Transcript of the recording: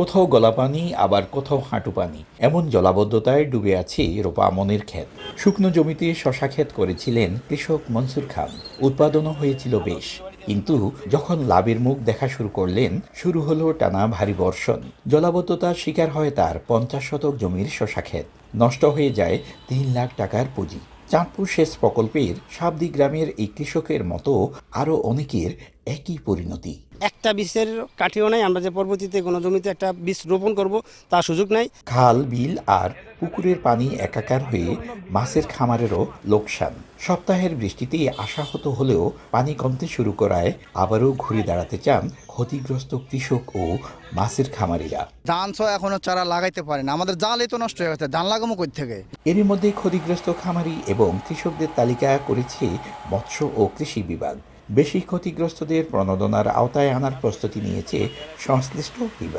কোথাও গলা পানি, আবার কোথাও হাঁটু পানি, এমন জলাবদ্ধতায় ডুবে আছে রোপা আমনের ক্ষেত। শুকনো জমিতে শশা ক্ষেত করেছিলেন কৃষক মনসুর খান। উৎপাদনও হয়েছিল বেশ, কিন্তু যখন লাভের মুখ দেখা শুরু করলেন, শুরু হলো টানা ভারী বর্ষণ। জলাবদ্ধতার শিকার হয় তার 50 শতক জমির শশা ক্ষেত। নষ্ট হয়ে যায় 3 লাখ টাকার পুঁজি। চাঁদপুর সেচ প্রকল্পের সাবদি গ্রামের এই কৃষকের মতো আরও অনেকের একই পরিণতি। একটা বীজের কাঠিও নাই, আমরা যে পরবর্তীতে কোনো জমিতে একটা বীজ রোপণ করব তার সুযোগ নাই। খাল, বিল আর পুকুরের পানি একাকার হয়ে মাছের খামারেরও লোকসান। সপ্তাহের বৃষ্টিতেই আশাহত হলেও পানি কমতে শুরু করায় আবারও ঘুরে দাঁড়াতে চান ক্ষতিগ্রস্ত কৃষক ও মাছের খামারিরা। ধান ছয় এখনো চারা লাগাইতে পারে না, আমাদের জালই তো নষ্ট হয়ে গেছে, ধান লাগামো কই থেকে? এরই মধ্যে ক্ষতিগ্রস্ত খামারি এবং কৃষকদের তালিকা করেছে মৎস্য ও কৃষি বিভাগ। বেশি ক্ষতিগ্রস্তদের প্রণোদনার আওতায় আনার প্রস্তুতি নিয়েছে সংশ্লিষ্ট বিভাগ।